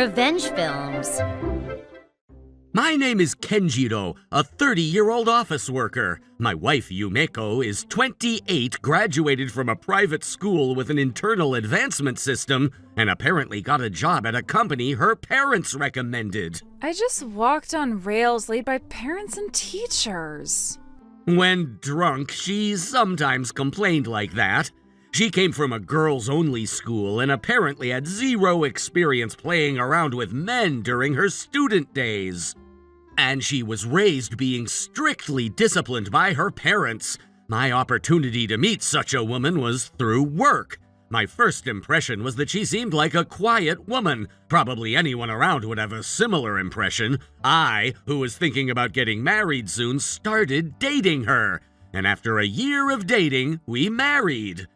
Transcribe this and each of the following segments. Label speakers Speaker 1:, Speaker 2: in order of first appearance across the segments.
Speaker 1: Revenge Films.
Speaker 2: My name is Kenjiro, a 30-year-old office worker. My wife, Yumeko, is 28, graduated from a private school with an internal advancement system, and apparently got a job at a company her parents recommended.
Speaker 3: I just walked on rails laid by parents and teachers.
Speaker 2: When drunk, she sometimes complained like that. She came from a girls-only school and apparently had zero experience playing around with men during her student days. And she was raised being strictly disciplined by her parents. My opportunity to meet such a woman was through work. My first impression was that she seemed like a quiet woman. Probably anyone around would have a similar impression. I, who was thinking about getting married soon, started dating her. And after a year of dating, we married.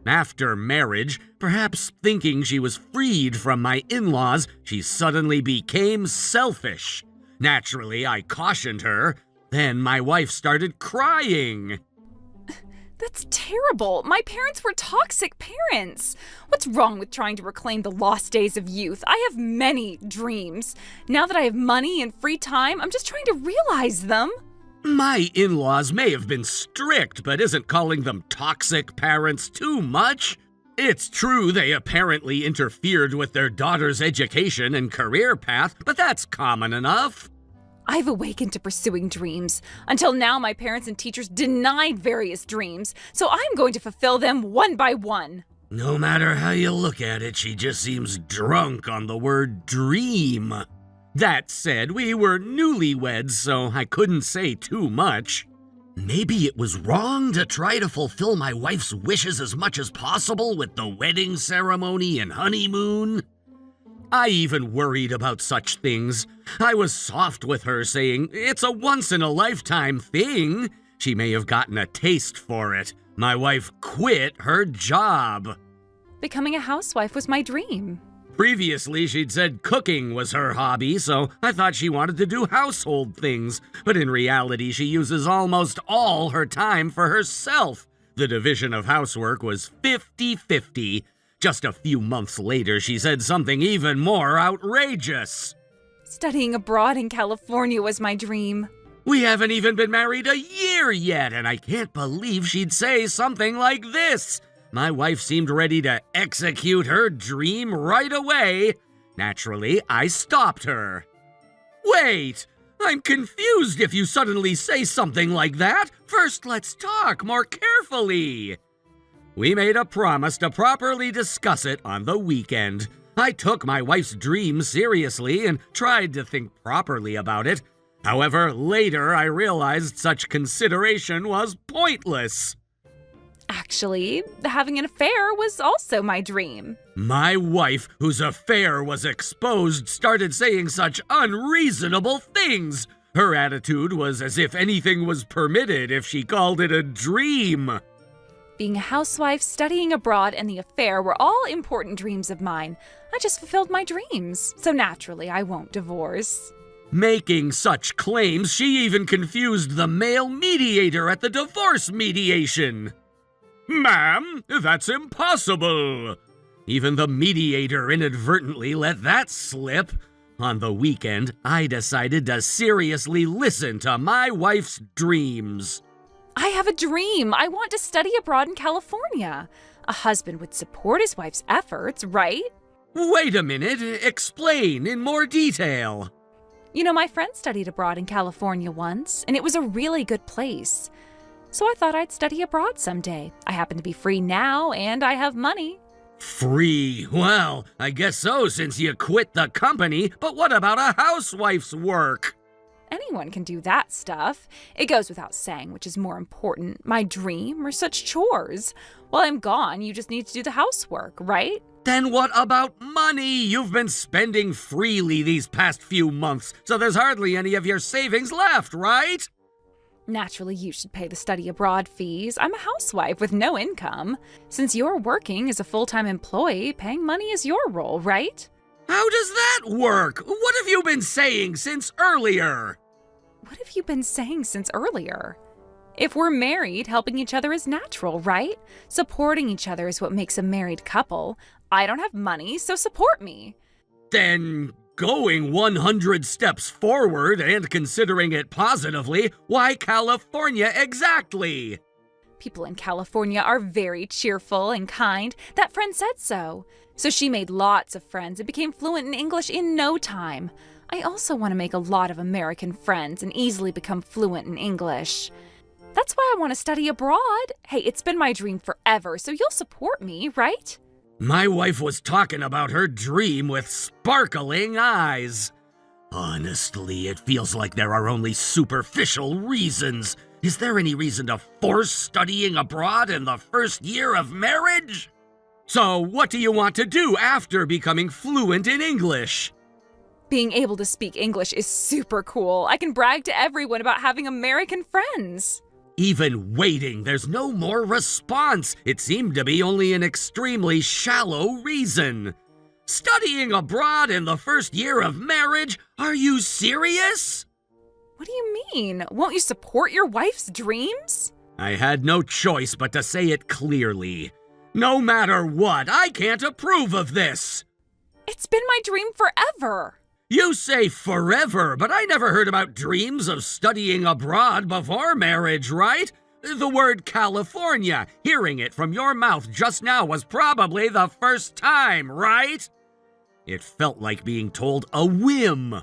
Speaker 2: After marriage, perhaps thinking she was freed from my in-laws, she suddenly became selfish. Naturally, I cautioned her. Then my wife started crying.
Speaker 3: That's terrible. My parents were toxic parents. What's wrong with trying to reclaim the lost days of youth? I have many dreams. Now that I have money and free time, I'm just trying to realize them.
Speaker 2: My in-laws may have been strict, but isn't calling them toxic parents too much? It's true they apparently interfered with their daughter's education and career path, but that's common enough.
Speaker 3: I've awakened to pursuing dreams. Until now, my parents and teachers denied various dreams, so I'm going to fulfill them one by one.
Speaker 2: No matter how you look at it, she just seems drunk on the word dream. That said, we were newlyweds, so I couldn't say too much. Maybe it was wrong to try to fulfill my wife's wishes as much as possible with the wedding ceremony and honeymoon. I even worried about such things. I was soft with her, saying it's a once-in-a-lifetime thing. She may have gotten a taste for it. My wife quit her job.
Speaker 3: Becoming a housewife was my dream.
Speaker 2: Previously, she'd said cooking was her hobby, so I thought she wanted to do household things. But in reality, she uses almost all her time for herself. The division of housework was 50-50. Just a few months later, she said something even more outrageous.
Speaker 3: Studying abroad in California was my dream.
Speaker 2: We haven't even been married a year yet, and I can't believe she'd say something like this. My wife seemed ready to execute her dream right away. Naturally, I stopped her. Wait! I'm confused if you suddenly say something like that. First, let's talk more carefully. We made a promise to properly discuss it on the weekend. I took my wife's dream seriously and tried to think properly about it. However, later I realized such consideration was pointless.
Speaker 3: Actually, having an affair was also my dream.
Speaker 2: My wife, whose affair was exposed, started saying such unreasonable things. Her attitude was as if anything was permitted if she called it a dream.
Speaker 3: Being a housewife, studying abroad, and the affair were all important dreams of mine. I just fulfilled my dreams, so naturally I won't divorce.
Speaker 2: Making such claims, she even confused the male mediator at the divorce mediation. Ma'am, that's impossible. Even the mediator inadvertently let that slip. On the weekend, I decided to seriously listen to my wife's dreams.
Speaker 3: I have a dream. I want to study abroad in California. A husband would support his wife's efforts, right?
Speaker 2: Wait a minute. Explain in more detail.
Speaker 3: You know, my friend studied abroad in California once, and it was a really good place. So I thought I'd study abroad someday. I happen to be free now, and I have money.
Speaker 2: Free? Well, I guess so since you quit the company, but what about a housewife's work?
Speaker 3: Anyone can do that stuff. It goes without saying which is more important, my dream or such chores. While I'm gone, you just need to do the housework, right?
Speaker 2: Then what about money? You've been spending freely these past few months, so there's hardly any of your savings left, right?
Speaker 3: Naturally, you should pay the study abroad fees. I'm a housewife with no income. Since you're working as a full-time employee, paying money is your role, right?
Speaker 2: How does that work? What have you been saying since earlier?
Speaker 3: What have you been saying since earlier? If we're married, helping each other is natural, right? Supporting each other is what makes a married couple. I don't have money, so support me.
Speaker 2: Then, going 100 steps forward and considering it positively, why California exactly?
Speaker 3: People in California are very cheerful and kind. That friend said so. So she made lots of friends and became fluent in English in no time. I also want to make a lot of American friends and easily become fluent in English. That's why I want to study abroad. Hey, it's been my dream forever, so you'll support me, right?
Speaker 2: My wife was talking about her dream with sparkling eyes. Honestly, it feels like there are only superficial reasons. Is there any reason to force studying abroad in the first year of marriage? So, what do you want to do after becoming fluent in English?
Speaker 3: Being able to speak English is super cool. I can brag to everyone about having American friends.
Speaker 2: Even waiting, there's no more response. It seemed to be only an extremely shallow reason. Studying abroad in the first year of marriage? Are you serious?
Speaker 3: What do you mean? Won't you support your wife's dreams?
Speaker 2: I had no choice but to say it clearly. No matter what, I can't approve of this.
Speaker 3: It's been my dream forever.
Speaker 2: You say forever, but I never heard about dreams of studying abroad before marriage, right? The word California, hearing it from your mouth just now was probably the first time, right? It felt like being told a whim.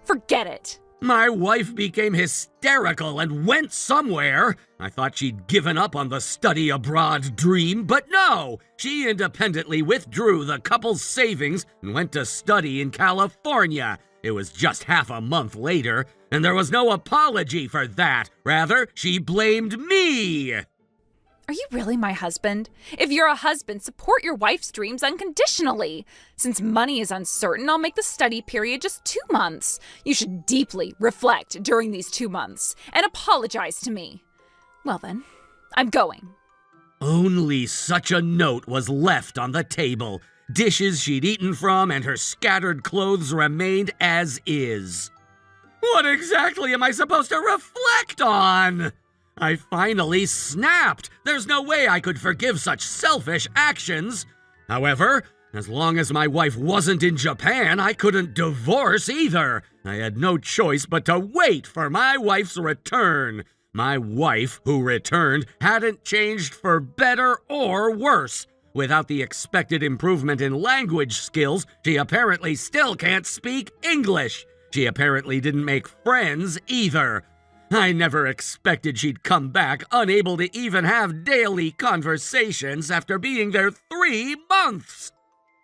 Speaker 3: Forget it.
Speaker 2: My wife became hysterical and went somewhere. I thought she'd given up on the study abroad dream, but no! She independently withdrew the couple's savings and went to study in California. It was just half a month later, and there was no apology for that. Rather, she blamed me.
Speaker 3: Are you really my husband? If you're a husband, support your wife's dreams unconditionally. Since money is uncertain, I'll make the study period just 2 months. You should deeply reflect during these 2 months and apologize to me. Well then, I'm going.
Speaker 2: Only such a note was left on the table. Dishes she'd eaten from and her scattered clothes remained as is. What exactly am I supposed to reflect on? I finally snapped. There's no way I could forgive such selfish actions. However, as long as my wife wasn't in Japan, I couldn't divorce either. I had no choice but to wait for my wife's return. My wife, who returned, hadn't changed for better or worse. Without the expected improvement in language skills, she apparently still can't speak English. She apparently didn't make friends either. I never expected she'd come back unable to even have daily conversations after being there 3 months.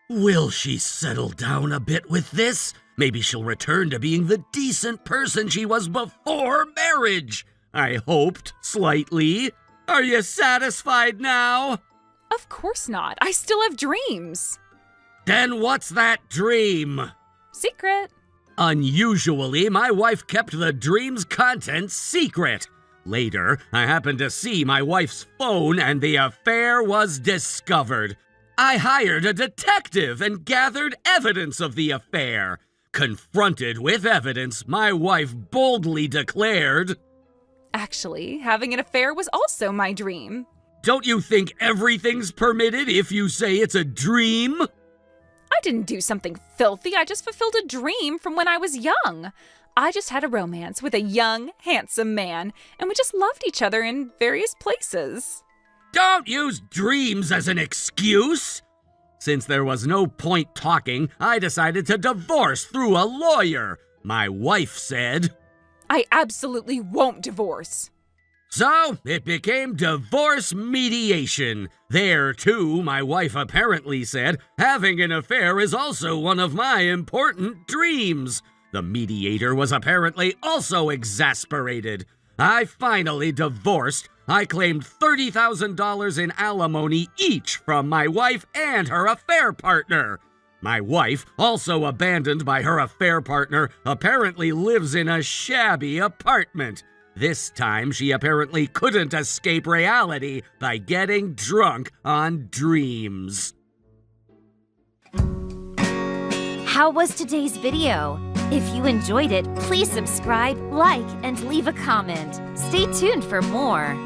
Speaker 2: Will she settle down a bit with this? Maybe she'll return to being the decent person she was before marriage. I hoped, slightly. Are you satisfied now?
Speaker 3: Of course not. I still have dreams.
Speaker 2: Then what's that dream?
Speaker 3: Secret.
Speaker 2: Unusually, my wife kept the dream's contents secret. Later, I happened to see my wife's phone and the affair was discovered. I hired a detective and gathered evidence of the affair. Confronted with evidence, my wife boldly declared,
Speaker 3: Actually, having an affair was also my dream.
Speaker 2: "Don't you think everything's permitted if you say it's a dream?"
Speaker 3: I didn't do something filthy. I just fulfilled a dream from when I was young. I just had a romance with a young, handsome man, and we just loved each other in various places.
Speaker 2: Don't use dreams as an excuse. Since there was no point talking, I decided to divorce through a lawyer. My wife said,
Speaker 3: I absolutely won't divorce.
Speaker 2: So, it became divorce mediation. There, too, my wife apparently said, having an affair is also one of my important dreams. The mediator was apparently also exasperated. I finally divorced. I claimed $30,000 in alimony each from my wife and her affair partner. My wife, also abandoned by her affair partner, apparently lives in a shabby apartment. This time, she apparently couldn't escape reality by getting drunk on dreams.
Speaker 1: How was today's video? If you enjoyed it, please subscribe, like, and leave a comment. Stay tuned for more.